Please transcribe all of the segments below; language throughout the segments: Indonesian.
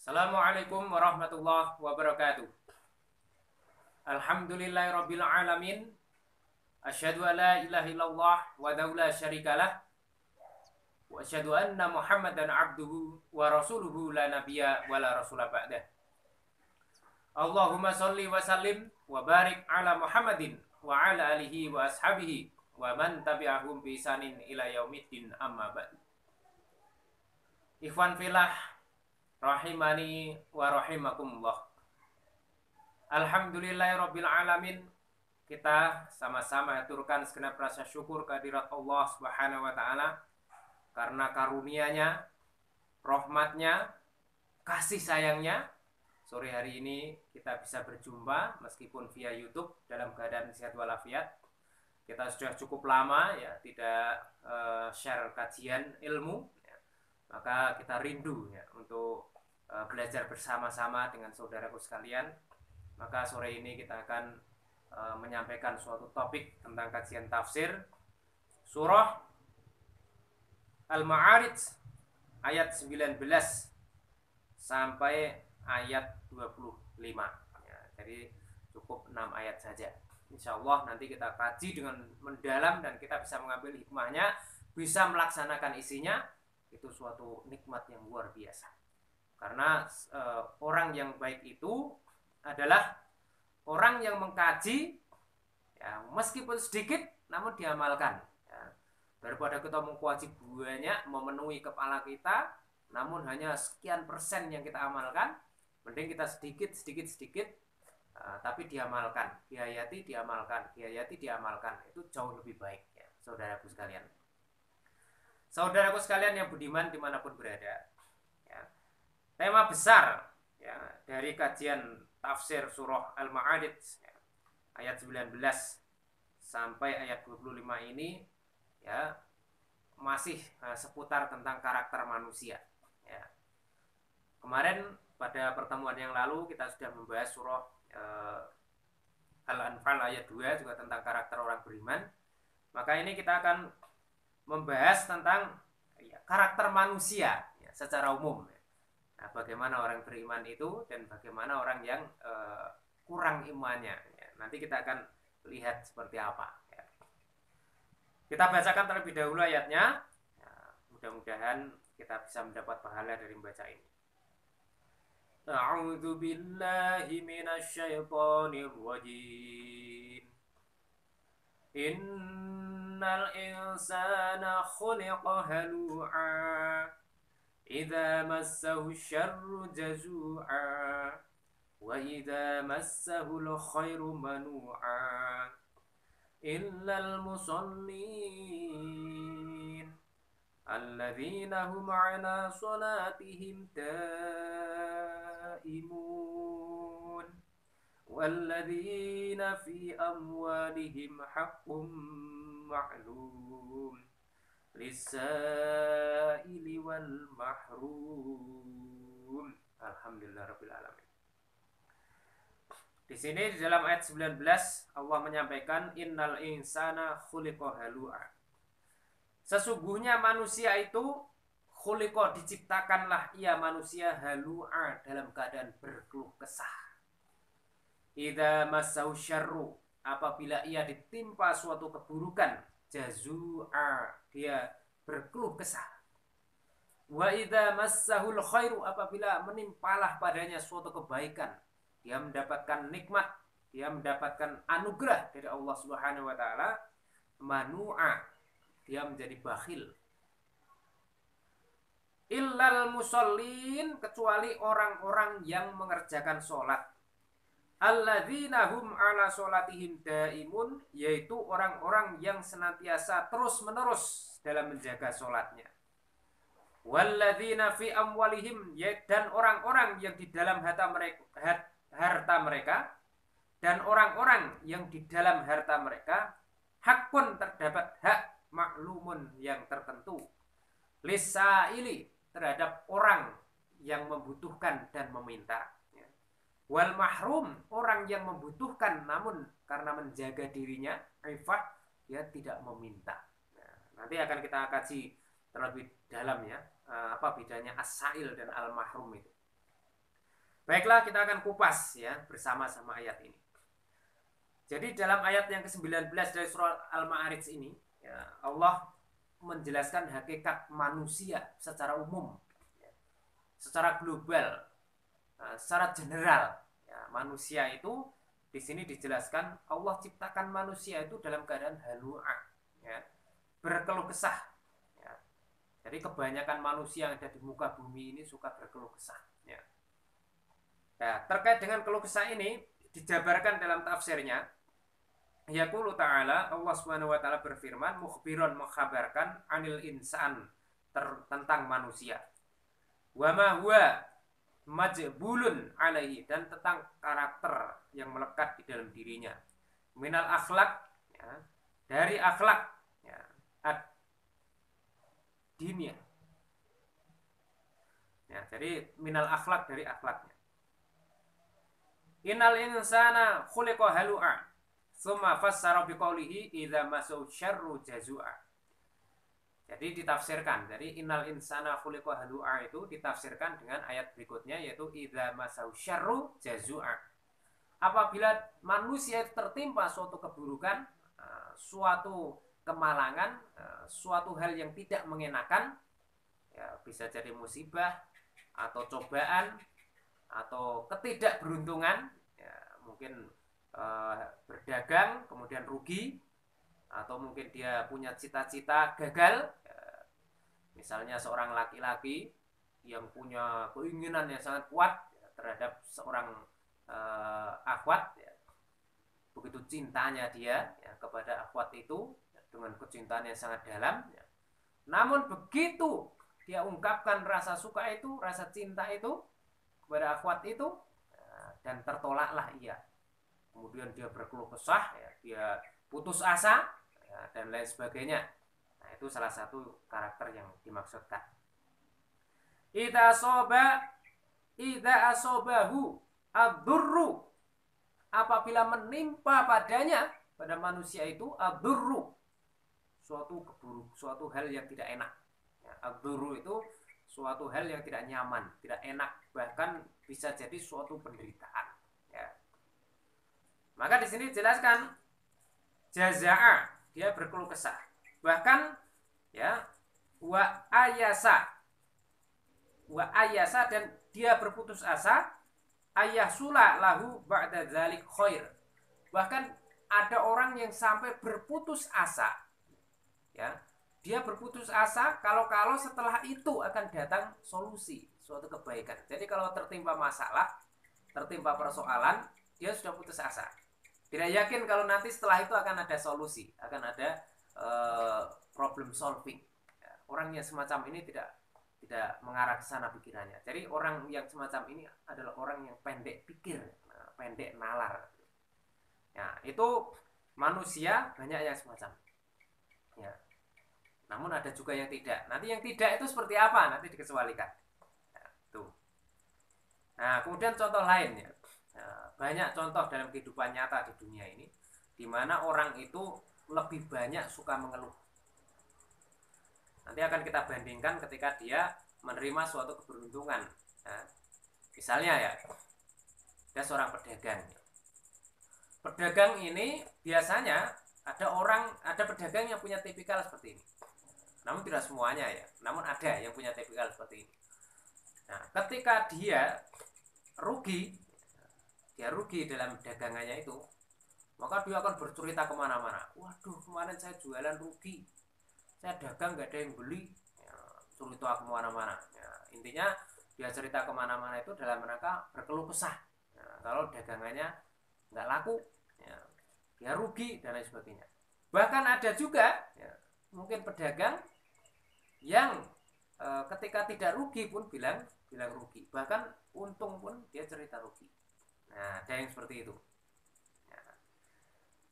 Assalamualaikum warahmatullahi wabarakatuh. Alhamdulillahirabbil alamin. Asyhadu an la ilaha illallah wa la syarikalah wa asyhadu anna Muhammadan abduhu wa rasuluhu la nabiyya wa la rasula ba'dah. Allahumma shalli wa sallim wa barik ala Muhammadin wa ala alihi wa ashabihi wa man tabi'ahum bi ihsanin ila yaumiddin amma ba'du. Ikhwan fillah rahimani wa rahimakumullah. Alhamdulillahirabbil alamin. Kita sama-sama aturkan segenap rasa syukur kehadirat Allah Subhanahu wa taala karena karunia-Nya, rahmat-Nya, kasih sayang-Nya. Sore hari ini kita bisa berjumpa meskipun via YouTube dalam keadaan sehat walafiat. Kita sudah cukup lama ya tidak share kajian ilmu, ya. Maka kita rindu ya untuk belajar bersama-sama dengan saudaraku sekalian. Maka sore ini kita akan menyampaikan suatu topik tentang kajian tafsir surah Al-Ma'arij ayat 19 sampai ayat 25 ya, jadi cukup 6 ayat saja. Insya Allah nanti kita kaji dengan mendalam dan kita bisa mengambil hikmahnya, bisa melaksanakan isinya. Itu suatu nikmat yang luar biasa. Karena orang yang baik itu adalah orang yang mengkaji ya, meskipun sedikit namun diamalkan ya. Daripada kita mengkaji banyak memenuhi kepala kita namun hanya sekian persen yang kita amalkan, mending kita sedikit tapi diamalkan, dihayati diamalkan, itu jauh lebih baik ya, saudaraku sekalian. Saudaraku sekalian yang budiman dimanapun berada ya. Tema besar ya, dari kajian tafsir surah Al-Ma'arij ya, ayat 19 sampai ayat 25 ini ya, masih seputar tentang karakter manusia ya. Kemarin pada pertemuan yang lalu kita sudah membahas surah Al-Anfal ayat 2 juga tentang karakter orang beriman. Maka ini kita akan membahas tentang ya, karakter manusia ya, secara umum ya. Nah, bagaimana orang beriman itu dan bagaimana orang yang kurang imannya ya. Nanti kita akan lihat seperti apa ya. Kita bacakan terlebih dahulu ayatnya ya, mudah-mudahan kita bisa mendapat pahala dari membaca ini. A'udzu billahi minasy syaithanir rajim. Innal insana khuliqa halu'a idza massahu syarru jazu'a wa idza massahu khairu manu'a illal musallin alladzina hum 'ala salatihim daimun walladzina fi amwalihim haqqun ma'lum lis-sa'ili wal mahrum. Alhamdulillahirabbil alamin. Di sini di dalam ayat 19 Allah menyampaikan innal insana khuliqa halu'a. Sesungguhnya manusia itu khuliqa, diciptakanlah ia manusia halu'a, dalam keadaan berkeluh kesah. Idza massahu syarru, apabila ia ditimpa suatu keburukan, jazu'a, dia berkeluh kesah. Wa idza massahul khairu, apabila menimpalah padanya suatu kebaikan, dia mendapatkan nikmat, dia mendapatkan anugerah dari Allah Subhanahu wa taala, manu'a, dia menjadi bakhil. Illal musallin, kecuali orang-orang yang mengerjakan sholat. Alladzina hum ala sholatihim daimun, yaitu orang-orang yang senantiasa terus-menerus dalam menjaga sholatnya. Walladzina fi amwalihim, dan orang-orang yang di dalam harta mereka, dan orang-orang yang di dalam harta mereka, hakun, terdapat hak, maklumun, yang tertentu, lisaili, terhadap orang yang membutuhkan dan meminta, wal mahrum, orang yang membutuhkan namun karena menjaga dirinya ifah, dia tidak meminta. Nah, nanti akan kita kaji terlebih dalam ya, apa bedanya as-sa'il dan al-mahrum itu. Baiklah, kita akan kupas ya bersama-sama ayat ini. Jadi dalam ayat yang ke-19 dari surah Al-Ma'arij ini, ya, Allah menjelaskan hakikat manusia secara umum, ya, secara global, secara general. Ya, manusia itu di sini dijelaskan Allah ciptakan manusia itu dalam keadaan halu'a, ya, berkeluh kesah. Ya. Jadi kebanyakan manusia yang ada di muka bumi ini suka berkeluh kesah. Ya. Ya, terkait dengan keluh kesah ini dijabarkan dalam tafsirnya. Yaqulu ta'ala, Allah Subhanahu wa taala berfirman, mukhbiron mengkhabarkan anil insan tentang manusia. Wa ma huwa majbulun alaihi, dan tentang karakter yang melekat di dalam dirinya. Minal akhlak, ya, dari akhlak, ya, ad dinia. Ya, jadi minal akhlak, dari akhlaknya. Innal insana khuliqa halu'a. Tsumma fassara biqaulihi idza masau syarru jazua. Jadi ditafsirkan. Jadi innal insana khuliqa halu'a itu ditafsirkan dengan ayat berikutnya, yaitu idza masau syarru jazua. Apabila manusia tertimpa suatu keburukan, suatu kemalangan, suatu hal yang tidak mengenakan, ya, bisa jadi musibah atau cobaan atau ketidakberuntungan, ya, mungkin berdagang kemudian rugi, atau mungkin dia punya cita-cita gagal, ya, misalnya seorang laki-laki yang punya keinginan yang sangat kuat, ya, terhadap seorang akhwat, ya, begitu cintanya dia, ya, kepada akhwat itu, ya, dengan kecintaan yang sangat dalam, ya. Namun begitu dia ungkapkan rasa suka itu, rasa cinta itu kepada akhwat itu, ya, dan tertolaklah ia, kemudian dia berkeluh kesah, ya, dia putus asa, ya, dan lain sebagainya. Nah, itu salah satu karakter yang dimaksudkan. Idza asobahu ad-durru, apabila menimpa padanya, pada manusia itu, ad-durru, suatu hal yang tidak enak. Ya, ad-durru itu suatu hal yang tidak nyaman, tidak enak, bahkan bisa jadi suatu penderitaan. Ya. Maka di sini dijelaskan jazaa, dia berkeluh kesah. Bahkan, ya, wa ayasa, dan dia berputus asa, ayasula lahu ba'da dzalik khair. Bahkan ada orang yang sampai berputus asa, ya, dia berputus asa kalau setelah itu akan datang solusi, suatu kebaikan. Jadi kalau tertimpa masalah, tertimpa persoalan, dia sudah putus asa, tidak yakin kalau nanti setelah itu akan ada solusi, akan ada problem solving. Ya, orang yang semacam ini tidak mengarah ke sana pikirannya. Jadi orang yang semacam ini adalah orang yang pendek pikir, pendek nalar. Ya, itu manusia banyak yang semacam. Ya. Namun ada juga yang tidak. Nanti yang tidak itu seperti apa? Nanti dikecualikan. Ya, tuh. Nah, kemudian contoh lainnya. Banyak contoh dalam kehidupan nyata di dunia ini, di mana orang itu lebih banyak suka mengeluh. Nanti akan kita bandingkan ketika dia menerima suatu keberuntungan. Nah, misalnya, ya, ada seorang pedagang. Pedagang ini biasanya ada pedagang yang punya tipikal seperti ini. Namun tidak semuanya, ya. Namun ada yang punya tipikal seperti ini. Nah, ketika dia rugi dalam dagangannya itu, maka dia akan bercerita kemana-mana. Waduh, kemarin saya jualan rugi, saya dagang nggak ada yang beli, ya, cerita kemana-mana. Ya, intinya dia cerita kemana-mana itu dalam rangka berkeluh kesah. Ya, kalau dagangannya nggak laku, ya, dia rugi dan lain sebagainya. Bahkan ada juga, ya, mungkin pedagang yang ketika tidak rugi pun bilang rugi, bahkan untung pun dia cerita rugi. Nah, ada yang seperti itu. Nah,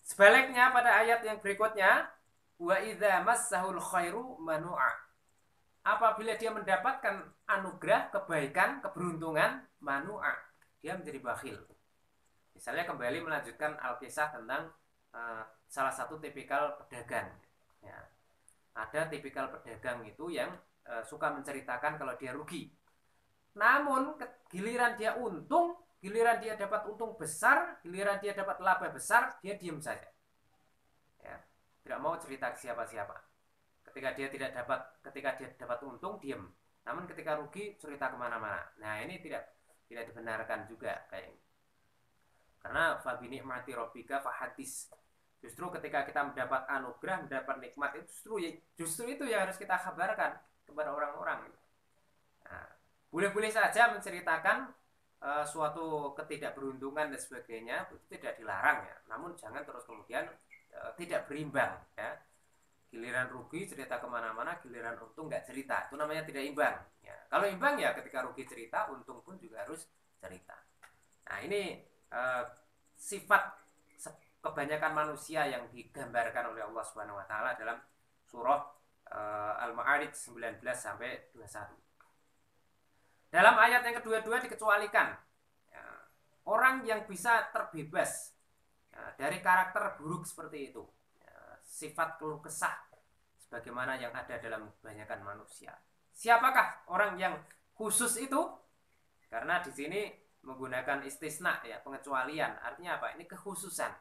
sebaliknya pada ayat yang berikutnya, wa idza massahul khairu manu'a, apabila dia mendapatkan anugerah, kebaikan, keberuntungan, manu'a, dia menjadi bakhil. Misalnya kembali melanjutkan Al-Kisah tentang salah satu tipikal pedagang. Ya. Ada tipikal pedagang itu yang suka menceritakan kalau dia rugi. Namun giliran dia untung, giliran dia dapat untung besar, giliran dia dapat laba besar, dia diam saja. Ya, tidak mau cerita ke siapa-siapa. Ketika dia dapat untung, diam. Namun ketika rugi, cerita kemana-mana. Nah, ini tidak dibenarkan juga kayak ini. Karena fabi nikmati rabbika fahadis. Justru ketika kita mendapat anugerah, mendapat nikmat itu justru itu yang harus kita kabarkan kepada orang-orang. Nah, boleh-boleh saja menceritakan suatu ketidakberuntungan dan sebagainya, itu tidak dilarang ya. Namun jangan terus kemudian tidak berimbang ya. Giliran rugi cerita kemana-mana, giliran untung nggak cerita, itu namanya tidak imbang ya. Kalau imbang ya ketika rugi cerita, untung pun juga harus cerita. Nah ini sifat kebanyakan manusia yang digambarkan oleh Allah Subhanahu Wa Taala dalam surah Al-Ma'arij 19 sampai 21. Dalam ayat yang kedua-dua dikecualikan ya, orang yang bisa terbebas ya, dari karakter buruk seperti itu, ya, sifat keluh kesah sebagaimana yang ada dalam kebanyakan manusia. Siapakah orang yang khusus itu? Karena di sini menggunakan istisna ya, pengecualian. Artinya apa? Ini kekhususan.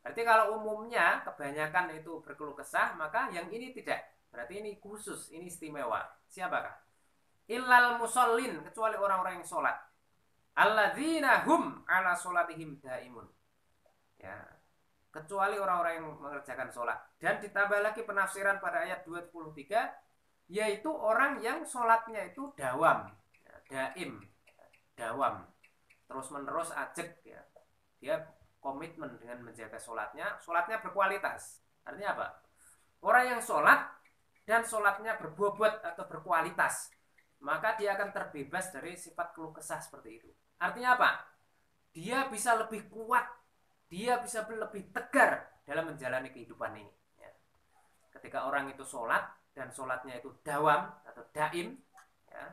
Berarti kalau umumnya kebanyakan itu berkeluh kesah, maka yang ini tidak. Berarti ini khusus, ini istimewa. Siapakah? Illal musallin, kecuali orang-orang yang sholat. Alladzina hum ala sholatihim daimun. Ya, kecuali orang-orang yang mengerjakan sholat. Dan ditambah lagi penafsiran pada ayat 23, yaitu orang yang sholatnya itu dawam, ya, daim, dawam, terus menerus ajek ya. Dia komitmen dengan menjaga sholatnya berkualitas. Artinya apa? Orang yang sholat dan sholatnya berbobot atau berkualitas, maka dia akan terbebas dari sifat keluh kesah seperti itu. Artinya apa? Dia bisa lebih kuat, dia bisa lebih tegar dalam menjalani kehidupan ini. Ya. Ketika orang itu sholat dan sholatnya itu dawam atau daim, ya,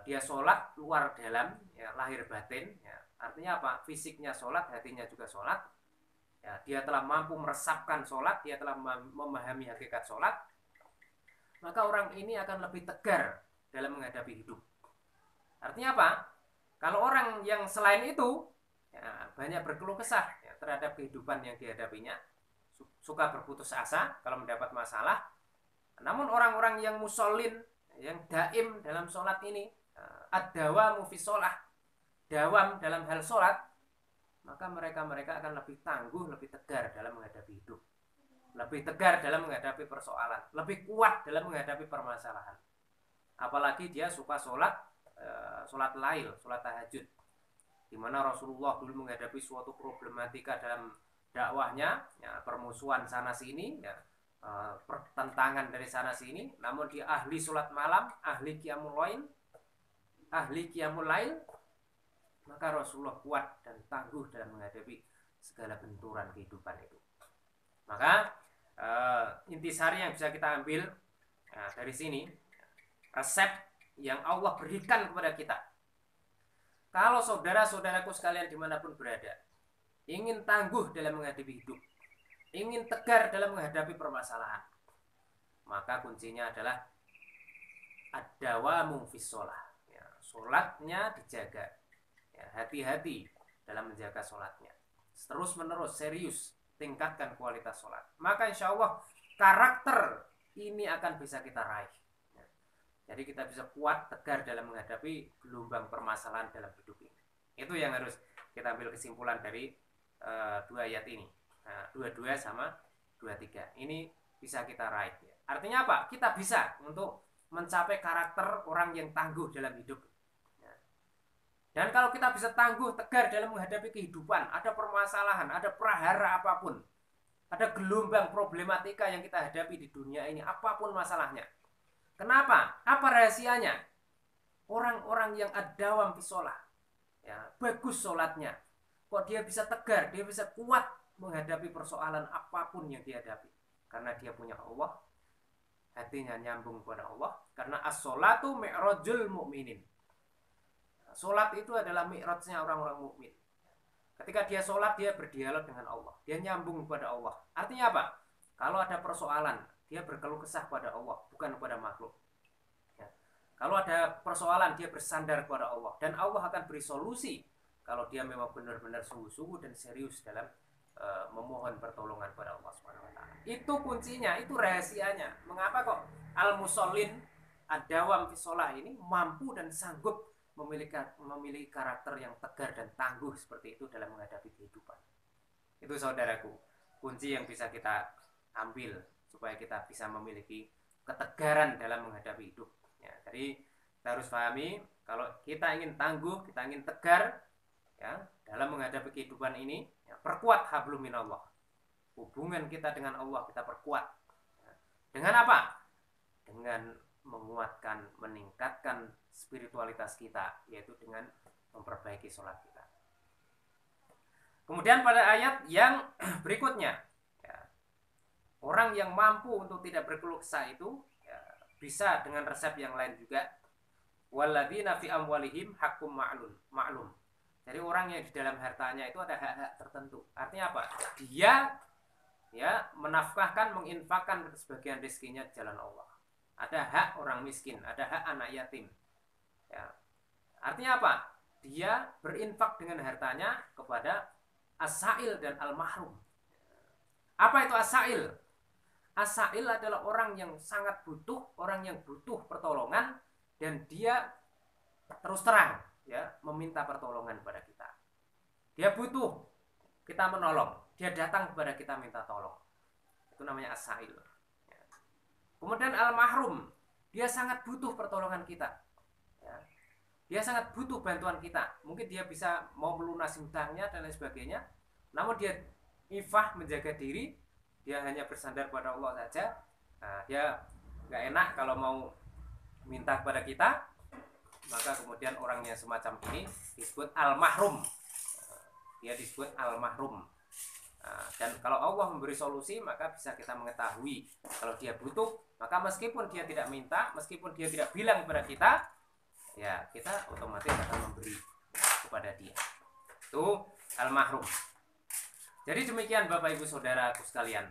dia sholat luar dalam, ya, lahir batin. Ya. Artinya apa? Fisiknya sholat, hatinya juga sholat. Ya, dia telah mampu meresapkan sholat, dia telah memahami hakikat sholat. Maka orang ini akan lebih tegar dalam menghadapi hidup. Artinya apa? Kalau orang yang selain itu ya, banyak berkeluh kesah ya, terhadap kehidupan yang dihadapinya, suka berputus asa kalau mendapat masalah. Namun orang-orang yang musallin, yang daim dalam sholat ini, ad-dawamu fi sholah, dawam dalam hal sholat, maka mereka akan lebih tangguh, lebih tegar dalam menghadapi hidup, lebih tegar dalam menghadapi persoalan, lebih kuat dalam menghadapi permasalahan. Apalagi dia suka sholat lail, sholat tahajud, di mana Rasulullah dulu menghadapi suatu problematika dalam dakwahnya, ya, permusuhan sana sini, ya, pertentangan dari sana sini, namun dia ahli sholat malam, ahli qiyamul lail, maka Rasulullah kuat dan tangguh dalam menghadapi segala benturan kehidupan itu. Maka intisari yang bisa kita ambil dari sini, resep yang Allah berikan kepada kita. Kalau saudara-saudaraku sekalian dimanapun berada, ingin tangguh dalam menghadapi hidup, ingin tegar dalam menghadapi permasalahan, maka kuncinya adalah ad-dawamu fis sholah. Ya, sholatnya dijaga. Ya, hati-hati dalam menjaga sholatnya. Terus menerus, serius, tingkatkan kualitas sholat. Maka insya Allah karakter ini akan bisa kita raih. Jadi kita bisa kuat, tegar dalam menghadapi gelombang permasalahan dalam hidup ini. Itu yang harus kita ambil kesimpulan dari dua ayat ini. 22 sama 23. Ini bisa kita raih. Artinya apa? Kita bisa untuk mencapai karakter orang yang tangguh dalam hidup. Dan kalau kita bisa tangguh, tegar dalam menghadapi kehidupan, ada permasalahan, ada prahara apapun, ada gelombang problematika yang kita hadapi di dunia ini, apapun masalahnya. Kenapa? Apa rahasianya? Orang-orang yang ad-dawam fi sholah, ya, bagus sholatnya, kok dia bisa tegar, dia bisa kuat menghadapi persoalan apapun yang dihadapi, karena dia punya Allah, hatinya nyambung kepada Allah. Karena as-sholatu mi'rajul mu'minin. Sholat itu adalah mi'rajnya orang-orang mukmin. Ketika dia sholat, dia berdialog dengan Allah, dia nyambung kepada Allah. Artinya apa? Kalau ada persoalan, dia berkeluh kesah pada Allah, bukan kepada makhluk. Ya. Kalau ada persoalan dia bersandar kepada Allah dan Allah akan beri solusi kalau dia memang benar-benar sungguh-sungguh dan serius dalam memohon pertolongan kepada Allah Subhanahu wa taala. Itu kuncinya, itu rahasianya. Mengapa kok al-musallin ad-dawam fi shalah ini mampu dan sanggup memiliki karakter yang tegar dan tangguh seperti itu dalam menghadapi kehidupan. Itu saudaraku, kunci yang bisa kita ambil supaya kita bisa memiliki ketegaran dalam menghadapi hidup. Ya, jadi kita harus pahami kalau kita ingin tangguh, kita ingin tegar ya dalam menghadapi kehidupan ini, ya, perkuat hablum minallah. Hubungan kita dengan Allah kita perkuat. Ya. Dengan apa? Dengan menguatkan, meningkatkan spiritualitas kita, yaitu dengan memperbaiki sholat kita. Kemudian pada ayat yang berikutnya, ya, orang yang mampu untuk tidak berkeluh kesah itu ya, bisa dengan resep yang lain juga. Walladzina fi amwalihim haqqum ma'lum. Jadi orang yang di dalam hartanya itu ada hak-hak tertentu. Artinya apa? Dia ya menafkahkan, menginfakkan sebagian rezekinya di jalan Allah. Ada hak orang miskin, ada hak anak yatim. Ya. Artinya apa? Dia berinfak dengan hartanya kepada as-sa'il dan al-mahrum. Apa itu as-sa'il? As-sa'il adalah orang yang sangat butuh, orang yang butuh pertolongan dan dia terus terang ya meminta pertolongan kepada kita. Dia butuh, kita menolong. Dia datang kepada kita minta tolong. Itu namanya as-sa'il. Ya. Kemudian al-mahrum, dia sangat butuh pertolongan kita. Ya. Dia sangat butuh bantuan kita. Mungkin dia bisa mau melunasi hutangnya dan lain sebagainya. Namun dia ifah menjaga diri, dia hanya bersandar pada Allah saja. Nah, dia nggak enak kalau mau minta kepada kita. Maka kemudian orang yang semacam ini disebut al-mahrum. Dia disebut al-mahrum. Dan kalau Allah memberi solusi, maka bisa kita mengetahui kalau dia butuh, maka meskipun dia tidak minta, meskipun dia tidak bilang kepada kita, ya kita otomatis akan memberi kepada dia. Itu al-mahrum. Jadi demikian Bapak Ibu Saudaraku sekalian,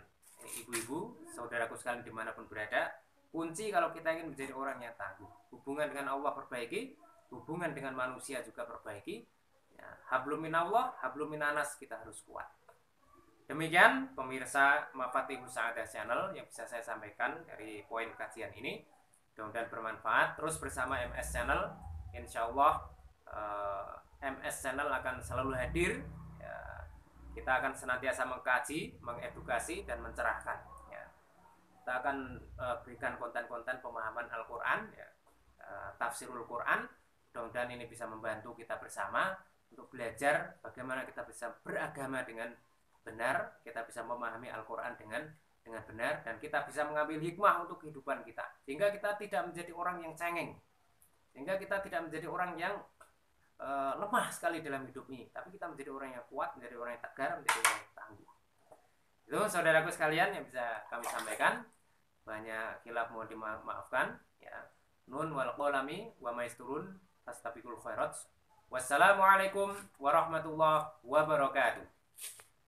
ibu-ibu saudaraku sekalian dimanapun berada, kunci kalau kita ingin menjadi orang yang tangguh, hubungan dengan Allah perbaiki, hubungan dengan manusia juga perbaiki, ya, hablum minallah, hablum minanas, kita harus kuat. Demikian pemirsa Mafatihus Sa'adah Channel yang bisa saya sampaikan dari poin kajian ini. Mudah-mudahan bermanfaat. Terus bersama MS Channel, insya Allah MS Channel akan selalu hadir. Ya, kita akan senantiasa mengkaji, mengedukasi, dan mencerahkan. Ya. Kita akan berikan konten-konten pemahaman Al-Quran, ya, tafsirul Quran. Mudah-mudahan ini bisa membantu kita bersama untuk belajar bagaimana kita bisa beragama dengan benar, kita bisa memahami Al-Quran dengan benar, dan kita bisa mengambil hikmah untuk kehidupan kita, sehingga kita tidak menjadi orang yang cengeng, sehingga kita tidak menjadi orang yang lemah sekali dalam hidup ini, tapi kita menjadi orang yang kuat, menjadi orang yang tegar, menjadi orang yang tangguh. Itu saudaraku sekalian yang bisa kami sampaikan. Banyak khilaf mohon dimaafkan ya. Nun wal qalami wa maisturun fastabiqul khairat. Wassalamualaikum warahmatullahi wabarakatuh.